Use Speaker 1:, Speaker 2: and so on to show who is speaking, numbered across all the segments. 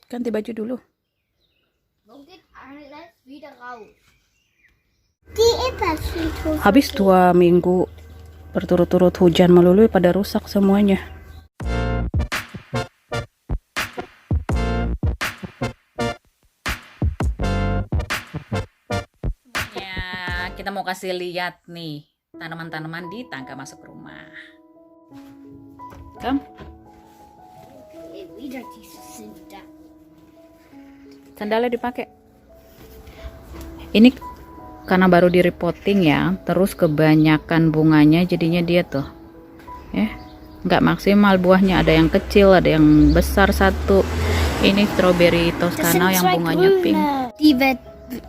Speaker 1: Ganti baju dulu.
Speaker 2: Mungkin alles wieder raus.
Speaker 1: Habis 2 minggu berturut-turut hujan melulu pada rusak semuanya. Kita mau kasih lihat nih tanaman-tanaman di tangga masuk rumah. Kom.
Speaker 2: Wieder diese sind da.
Speaker 1: Sandalnya dipakai. Ini karena baru di repotting ya, terus kebanyakan bunganya jadinya dia tuh nggak maksimal buahnya, ada yang kecil, ada yang besar satu. Ini strawberry Toscana yang bunganya pink.
Speaker 2: Die wird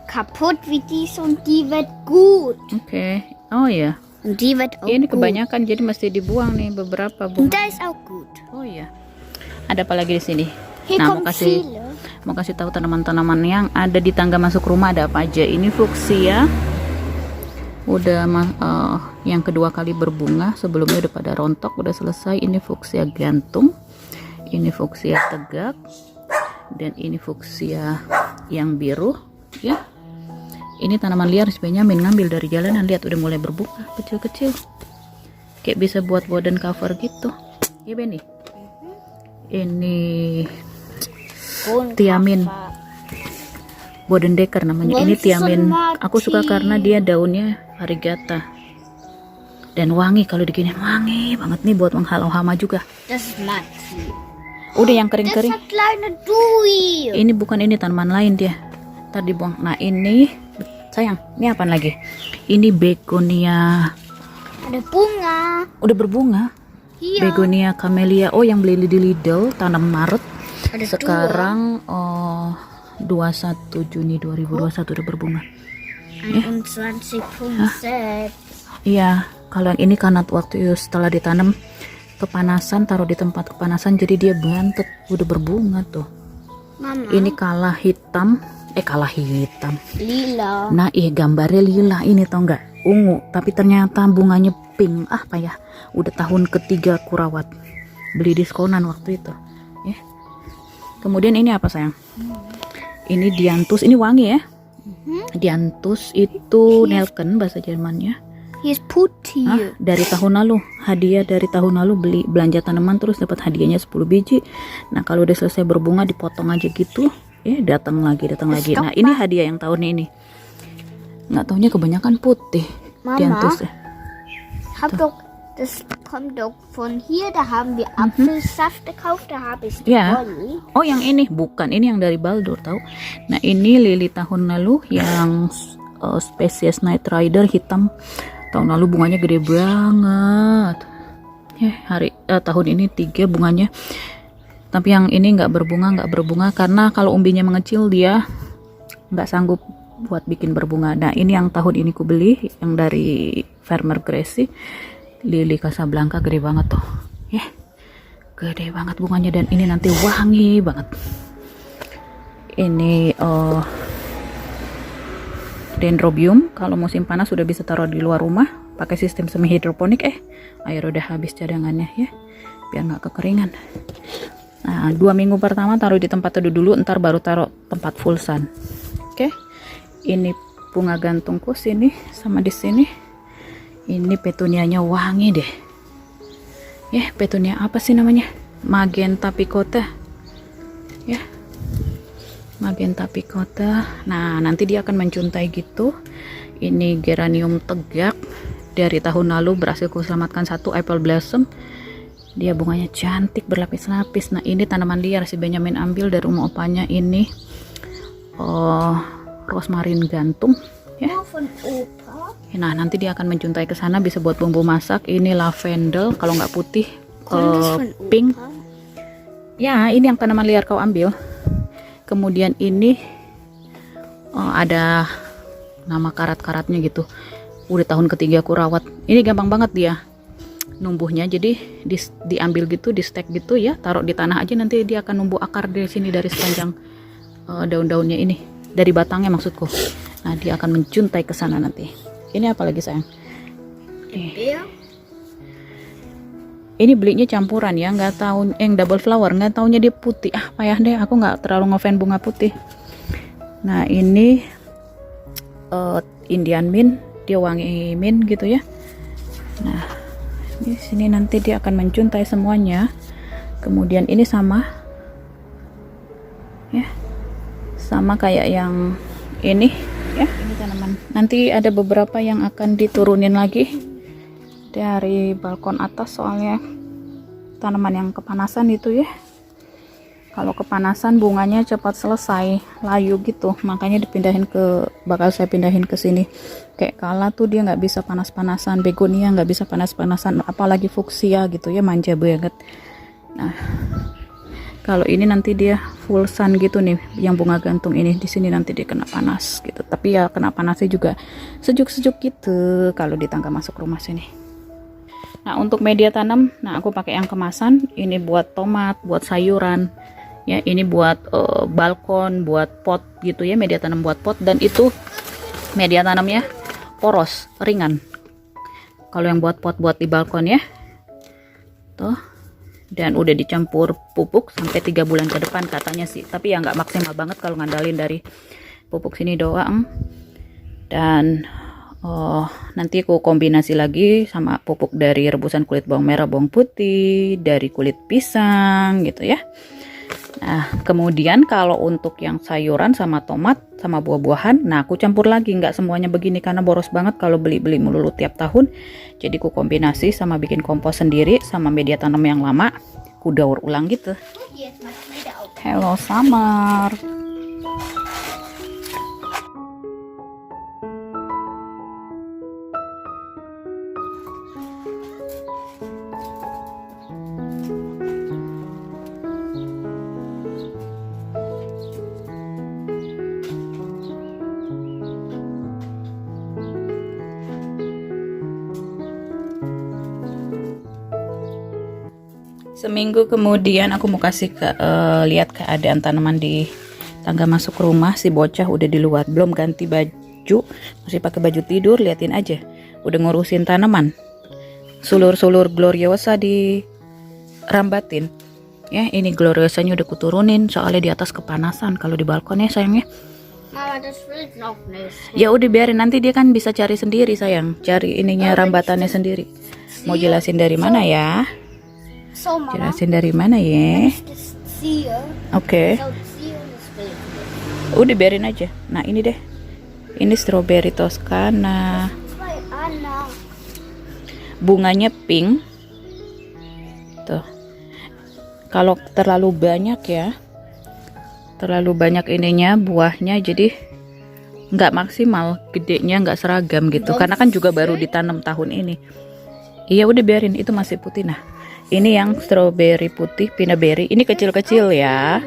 Speaker 2: kaputt wie dies und die wird gut.
Speaker 1: Oke. Oh ya.
Speaker 2: Und die wird auch
Speaker 1: Ini
Speaker 2: gut.
Speaker 1: kebanyakan jadi mesti dibuang nih beberapa
Speaker 2: Und
Speaker 1: bunga.
Speaker 2: da ist auch gut.
Speaker 1: Oh iya. Ada apa lagi di sini?
Speaker 2: Hier
Speaker 1: Nah,
Speaker 2: kommen viele.
Speaker 1: mau kasih tahu tanaman-tanaman yang ada di tangga masuk rumah ada apa aja. Ini fuchsia. Udah yang kedua kali berbunga, sebelumnya udah pada rontok, udah selesai. Ini fuchsia gantung. Ini fuchsia tegak. Dan ini fuchsia yang biru, ya. Ini tanaman liar si Benyamin ngambil dari jalanan, lihat udah mulai berbunga kecil-kecil. Kayak bisa buat wooden cover gitu. Ya Benny. Ini tiamin Bodendecker namanya. Ini tiamin. Aku suka karena dia daunnya variegata dan wangi. Kalau diginiin wangi banget nih, buat menghalau hama juga.
Speaker 2: Das ist Maxi.
Speaker 1: Udah yang
Speaker 2: Das
Speaker 1: kering-kering.
Speaker 2: hat kleine Dui.
Speaker 1: Ini bukan, ini tanaman lain dia. Ntar dibuang. Nah ini sayang, ini apa lagi? Ini begonia.
Speaker 2: Ada bunga.
Speaker 1: Udah berbunga.
Speaker 2: Hier.
Speaker 1: Begonia camellia. Oh, yang beli di Lidl, tanam Maret.
Speaker 2: Ada
Speaker 1: Sekarang 21 Juni 2021 udah berbunga.
Speaker 2: 21,6.
Speaker 1: Iya, kalau yang ini karena waktu setelah ditanam kepanasan, taruh di tempat kepanasan, jadi dia bantet, udah berbunga tuh.
Speaker 2: Mama.
Speaker 1: Ini kalah hitam.
Speaker 2: Lila.
Speaker 1: Nah, gambarnya lila ini, tau nggak? Ungu, tapi ternyata bunganya pink. Apa ya? Udah tahun ketiga aku rawat. Beli diskonan waktu itu. Ya. Kemudian ini apa sayang? Ini dianthus, ini wangi ya. Dianthus itu Nelken bahasa Jermannya.
Speaker 2: Hier ist Putti.
Speaker 1: Dari tahun lalu, hadiah dari tahun lalu, beli belanja tanaman terus dapat hadiahnya 10 biji. Nah, kalau udah selesai berbunga dipotong aja gitu. Datang lagi. Nah, ini hadiah yang tahun ini. Nggak taunya kebanyakan putih.
Speaker 2: Mama,
Speaker 1: Dianthus ya.
Speaker 2: Das kommt doch von hier, da haben wir Apfelsaft gekauft, da habe ich
Speaker 1: Ja.
Speaker 2: Olli.
Speaker 1: Oh, yang ini bukan, ini yang dari Baldur tahu. Nah, ini lili tahun lalu yang spesies Night Rider hitam. Tahun lalu bunganya gede banget. Tahun ini 3 bunganya. Tapi yang ini nggak berbunga karena kalau umbinya mengecil dia nggak sanggup buat bikin berbunga. Nah, ini yang tahun ini ku beli, yang dari Farmer Gracie. Lili Casablanca gede banget tuh. Gede banget bunganya, dan ini nanti wangi banget. Ini Dendrobium, kalau musim panas sudah bisa taruh di luar rumah pakai sistem semi hidroponik. Air udah habis cadangannya ya, biar nggak kekeringan. Nah, 2 minggu pertama taruh di tempat teduh dulu, ntar baru taruh tempat full sun. Oke. Ini bunga gantungku sini sama di sini. Ini petunianya wangi deh. Petunia apa sih namanya? Magenta picota. Magenta picota. Nah, nanti dia akan mencuntai gitu. Ini geranium tegak. Dari tahun lalu berhasil kuselamatkan 1 apple blossom. Dia bunganya cantik berlapis-lapis. Nah, ini tanaman liar si Benyamin ambil dari rumah opanya. Ini rosmarin gantung ya.
Speaker 2: Von Opa.
Speaker 1: Nah, nanti dia akan mencuntai ke sana, bisa buat bumbu masak. Ini lavendel, kalau nggak putih pink. Ya, ini yang tanaman liar kau ambil. Kemudian ini ada nama karat-karatnya gitu. Udah tahun ketiga aku rawat. Ini gampang banget dia numbuhnya, jadi diambil gitu, di stack gitu ya, taruh di tanah aja, nanti dia akan numbuh akar dari sini, dari sepanjang daun-daunnya ini, dari batangnya maksudku. Nah, dia akan mencuntai ke sana nanti. Ini apa lagi sayang? Ini belinya campuran ya, nggak tahu yang double flower, nggak taunya dia putih. Ah, payah deh, aku nggak terlalu ngefan bunga putih. Nah, ini Indian mint, dia wangi mint gitu ya. Nah, di sini nanti dia akan mencuntai semuanya. Kemudian ini sama ya, sama kayak yang ini ya, ini tanaman. Nanti ada beberapa yang akan diturunin lagi dari balkon atas, soalnya tanaman yang kepanasan itu ya. Kalau kepanasan bunganya cepat selesai, layu gitu, makanya bakal saya pindahin ke sini. Kayak kala tuh dia nggak bisa panas-panasan, begonia nggak bisa panas-panasan, apalagi fuchsia gitu ya, manja banget. Nah, kalau ini nanti dia full sun gitu nih, yang bunga gantung ini di sini nanti dia kena panas gitu. Tapi ya kena panasnya juga sejuk-sejuk gitu kalau ditangga masuk rumah sini. Nah, untuk media tanam, nah aku pakai yang kemasan. Ini buat tomat, buat sayuran, ya. Ini buat balkon, buat pot gitu ya, media tanam buat pot. Dan itu media tanamnya poros, ringan. Kalau yang buat pot buat di balkon ya, tuh. Dan udah dicampur pupuk sampai 3 bulan ke depan katanya sih. Tapi ya nggak maksimal banget kalau ngandalin dari pupuk sini doang. Dan nanti aku kombinasi lagi sama pupuk dari rebusan kulit bawang merah, bawang putih, dari kulit pisang gitu ya. Nah, kemudian kalau untuk yang sayuran sama tomat sama buah-buahan, nah aku campur lagi, nggak semuanya begini karena boros banget kalau beli-beli melulu tiap tahun. Jadi aku kombinasi sama bikin kompos sendiri sama media tanam yang lama, aku daur ulang gitu. Hello Summer. Seminggu kemudian aku mau kasih lihat keadaan tanaman di tangga masuk rumah. Si bocah udah di luar, belum ganti baju, masih pakai baju tidur. Liatin aja, udah ngurusin tanaman. Sulur-sulur gloriosa dirambatin. Ya, ini gloriosanya udah kuturunin soalnya di atas kepanasan. Kalau di balkon ya sayangnya.
Speaker 2: Mama, das will noch nicht.
Speaker 1: Ya udah biarin, nanti dia kan bisa cari sendiri sayang, cari ininya rambatannya sendiri. Mau jelasin dari mana ya?
Speaker 2: So, Mama,
Speaker 1: Jelasin dari mana
Speaker 2: wenn
Speaker 1: ya?
Speaker 2: ich das ziehe,
Speaker 1: Oke.
Speaker 2: so ziehe, das will ich nicht.
Speaker 1: Udah biarin aja. Nah ini deh, ini strawberry Toscana,
Speaker 2: Zwei Anna.
Speaker 1: bunganya pink tuh. Kalau terlalu banyak ya, terlalu banyak ininya buahnya, jadi nggak maksimal, gedenya nggak seragam gitu, karena kan juga baru ditanam tahun ini. Iya udah biarin, itu masih putih. Nah ini yang strawberry putih, pinnaberry, ini kecil-kecil ya,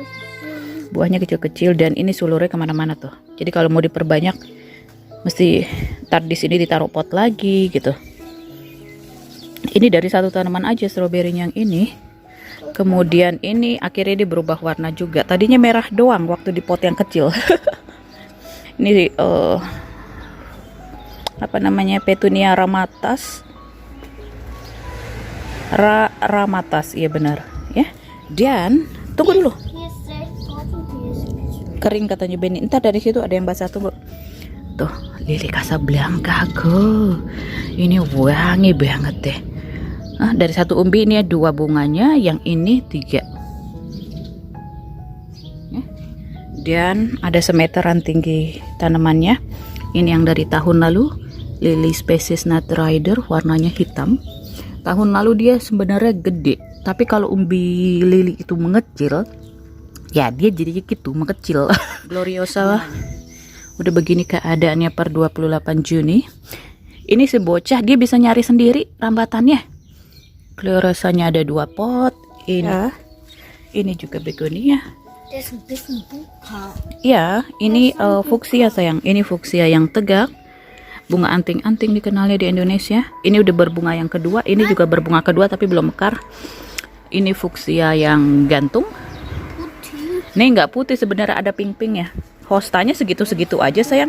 Speaker 1: buahnya kecil-kecil, dan ini sulurnya kemana-mana tuh. Jadi kalau mau diperbanyak mesti tar di sini ditaruh pot lagi gitu. Ini dari satu tanaman aja stroberinya yang ini. Kemudian ini akhirnya dia berubah warna juga. Tadinya merah doang waktu di pot yang kecil. Ini apa namanya, petunia ramatas. Ramatas, iya benar ya. Dan tunggu dulu,
Speaker 2: Hier ist 6.000, hier ist
Speaker 1: kering katanya Benny. Entar dari situ ada yang basah, tunggu. Tuh, lili Casablanca go. Ini wangi banget deh. Nah, dari satu umbi ini 2 bunganya, yang ini 3. Dan ada semeteran tinggi tanamannya. Ini yang dari tahun lalu, lili spesies Night Rider, warnanya hitam. Tahun lalu dia sebenarnya gede, tapi kalau umbi lili itu mengecil, ya dia jadi gitu mengecil. Gloriosa udah begini keadaannya per 28 Juni. Ini si bocah dia bisa nyari sendiri rambatannya. Gloriosanya ada 2 pot. Ini juga begonia.
Speaker 2: Der ist ein bisschen buka.
Speaker 1: Ya, ini fuchsia sayang. Ini fuchsia yang tegak. Bunga anting-anting dikenalnya di Indonesia. Ini udah berbunga yang kedua. Ini juga berbunga kedua tapi belum mekar. Ini fuchsia yang gantung.
Speaker 2: Putih.
Speaker 1: Nih nggak putih sebenarnya, ada pink-pink ya. Hostanya segitu-segitu aja sayang.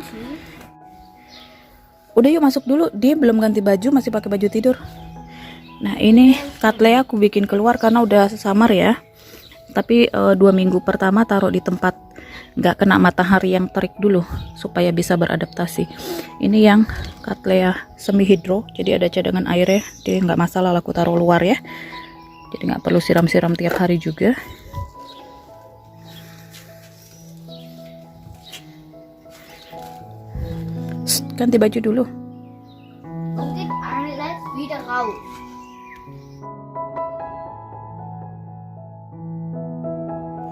Speaker 1: Udah yuk masuk dulu. Dia belum ganti baju, masih pakai baju tidur. Nah ini Cattleya aku bikin keluar karena udah samar ya. Tapi 2 minggu pertama taruh di tempat nggak kena matahari yang terik dulu supaya bisa beradaptasi. Ini yang Cattleya semi hidro, jadi ada cadangan airnya, jadi nggak masalah lah aku taruh luar ya. Jadi nggak perlu siram-siram tiap hari juga. Ganti baju dulu.
Speaker 2: Und geht alles wieder raus.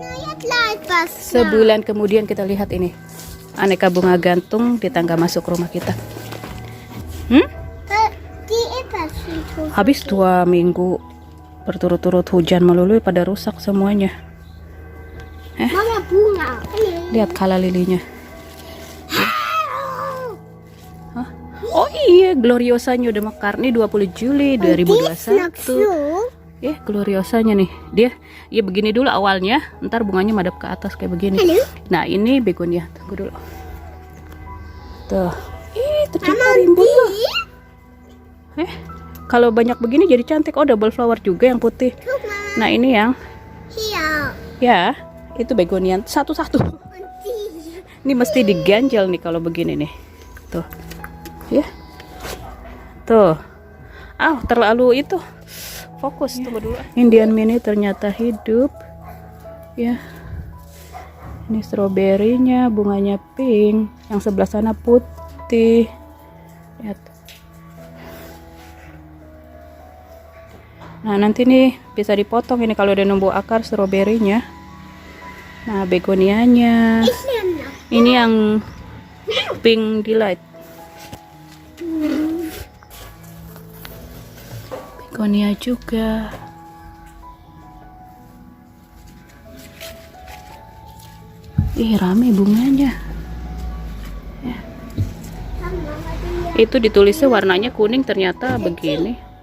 Speaker 2: Na, jetzt leid was.
Speaker 1: Sebulan kemudian kita lihat ini aneka bunga gantung di tangga masuk rumah kita.
Speaker 2: Die Epperfriedhof.
Speaker 1: Habis 2 minggu berturut-turut hujan melulu pada rusak semuanya.
Speaker 2: Mama bunga.
Speaker 1: Lihat kala lilinya. Hah? Oh iya, Gloriosanya udah mekar nih 20 Juli 2021. Gloriosanya nih. Dia ya begini dulu awalnya, ntar bunganya madep ke atas kayak begini.
Speaker 2: Halo?
Speaker 1: Nah, ini begonia. Tunggu dulu. Tuh. Ternyata rimbun loh. Kalau banyak begini jadi cantik. Oh, double flower juga yang putih. Nah, ini yang
Speaker 2: Hier.
Speaker 1: ya, itu begonia satu-satu.
Speaker 2: Und die.
Speaker 1: Ini mesti diganjel nih kalau begini nih. Tuh. Ya. Tuh. Terlalu itu. Fokus tunggu dulu. Indian mini ternyata hidup. Ya. Ini stroberinya, bunganya pink, yang sebelah sana putih. Lihat. Nah, nanti nih bisa dipotong ini kalau udah numbuh akar stroberinya. Nah, begonianya.
Speaker 2: Ich nehme noch.
Speaker 1: Ini yang pink delight. Begonia juga. Ih, rame bunganya. Ya. Itu ditulisnya warnanya kuning, ternyata begini.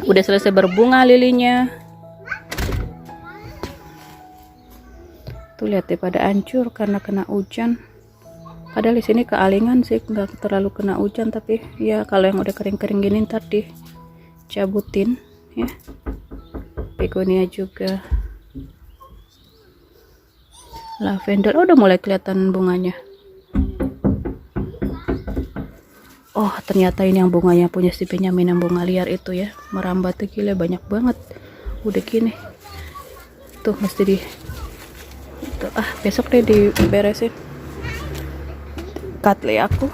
Speaker 1: Udah selesai berbunga lilinya. Tuh lihat deh pada hancur karena kena hujan. Padahal di sini kealingan sih, nggak terlalu kena hujan, tapi ya kalau yang udah kering-kering gini ntar dicabutin ya. Begonia juga. Lavender, udah mulai kelihatan bunganya. Oh, ternyata ini yang bunganya punya si Benyamin, yang bunga liar itu ya. Merambat tuh gila banyak banget. Udah gini. Tuh mesti di tuh, besok deh diberesin. Cattleya aku.